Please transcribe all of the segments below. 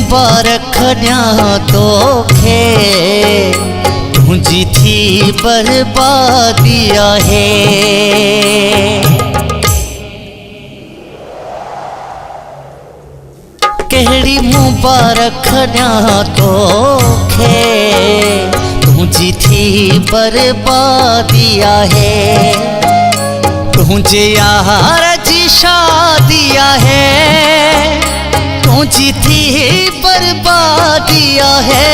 मुबारक ॾियां तोखे, तुंहिंजी थी बर्बादी आहे। कहिड़ी मुबारक ॾियां तोखे, तुंहिंजी थी बर्बादी आहे। तुंहिंजे यार जी शादी आहे, तुंहिंजी थी बर्बादी आहे।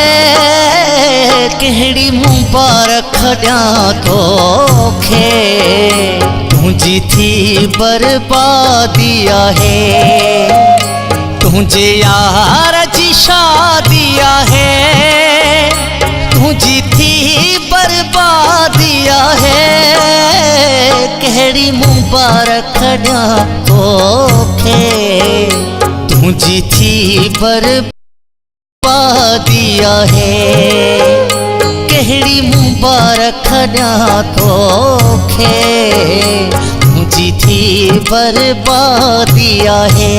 कहिड़ी मुबारक ॾियां तोखे, तुंहिंजी थी बर्बादी आहे। तुंहिंजे यार जी शादी आहे, तुंहिंजी थी बर्बादी आहे। कहिड़ी मुबारक ॾियां तोखे, तुंहिंजी थी बर्बादी आहे। कहिड़ी मुबारक ॾियां तोखे, तुंहिंजी थी बर्बादी आहे।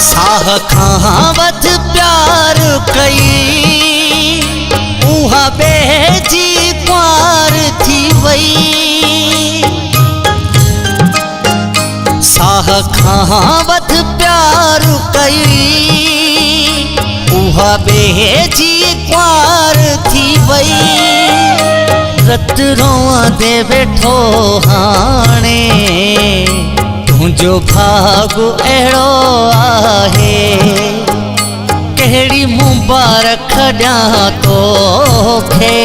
साह खां वध प्यार कई, उहा बेजी कुंवार थी वई। साह खां वध प्यार कई, उहा बेजी कुंवार थी वई। रत रोआं दे वेठो हाणे, तुंहिंजो भाग अहिड़ो आहे। कहिड़ी मुबारक ॾियां तोखे,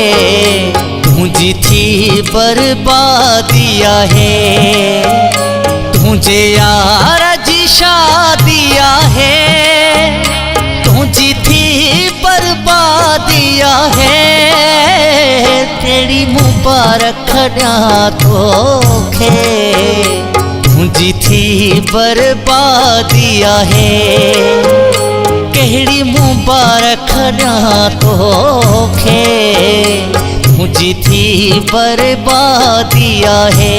तुंहिंजी थी बर्बादी आहे। तुंहिंजे यार जी शादी आहे, तुंहिंजी थी बर्बादी आहे। कहिड़ी मुबारक ॾियां तोखे, तुंहिंजी थी बर्बादी आहे। कहिड़ी मुबारक ॾियां तोखे, तुंहिंजी थी बर्बादी आहे।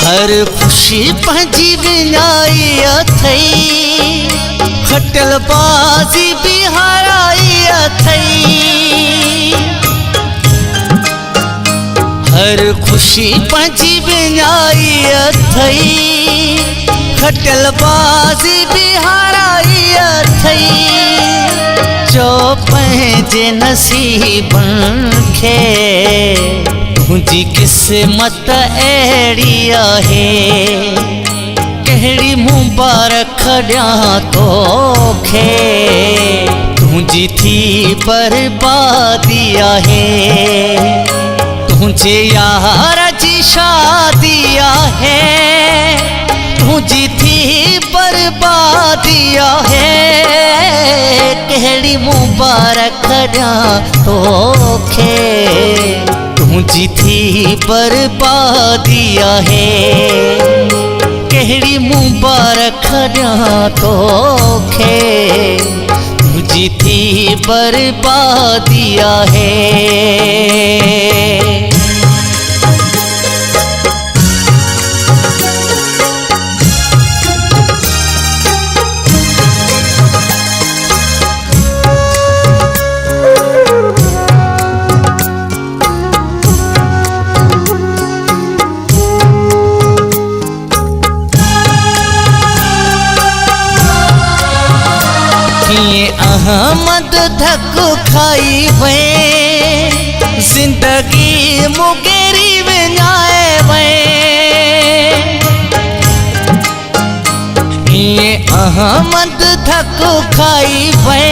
हर खुशी पंहिंजी विञाई अथई, खटल बाज़ी बि हाराई अथई। हर खुशी पंहिंजी विञाई अथई, खटल बाज़ी बि हाराई अथई। चो पंहिंजे नसीबनि खे, तुंहिंजी क़िस्मत अहिड़ी आहे। कहिड़ी मुबारक ॾियां तोखे, तुंहिंजी थी बर्बादी आहे। तुंहिंजे यार जी शादी आहे, तुंहिंजी थी बर्बादी आहे। कहिड़ी मुबारक ॾियां तोखे, तुंहिंजी थी बर्बादी आहे। कहिड़ी मुबारक ॾियां तोखे, तुंहिंजी थी बर्बादी आहे। अहमद धक खाई वे, जिंदगी मुकेरी विञाए वे ये अहमद थक खाई वे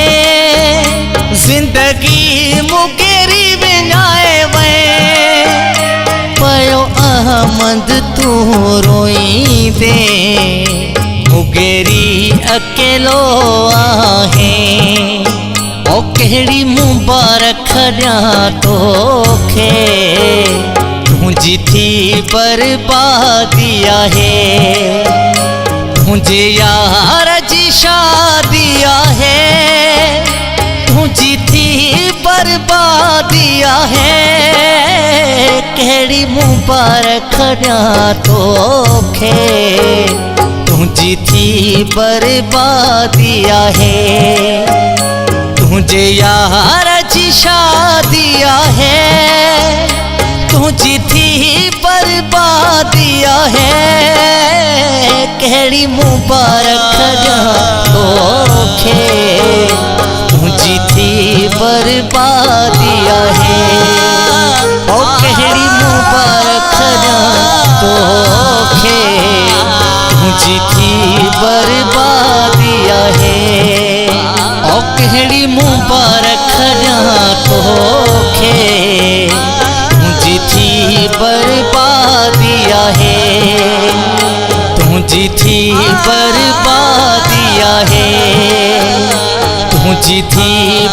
जिंदगी मुकेरी विञाए वे पयो अहमद तू रोई दे मुकेरी अकेलो आहे ओ केड़ी मुबारक ॾियां तोखे तुंहिंजी थी बर्बादी आहे तुंहिंजे यार जी शादी आहे तुंहिंजी थी बर्बादी आहे केड़ी मुबारक ॾियां तोखे तुंहिंजी थी बर्बादी आहे तुझे यार जी शादी आहे तुझी थी बर्बादी आहे केड़ी मुबारक तोखे तुझी थी बर्बादी आहे ओ केड़ी मुबारक तोखे तुझी थी बर्बादी आहे ओ केड़ी मुबारक तोखे तुंहिंजी थी बर्बादी आहे तुंहिंजी थी बर्बादी आहे तुंहिंजी थी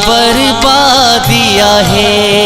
बर्बादी आहे।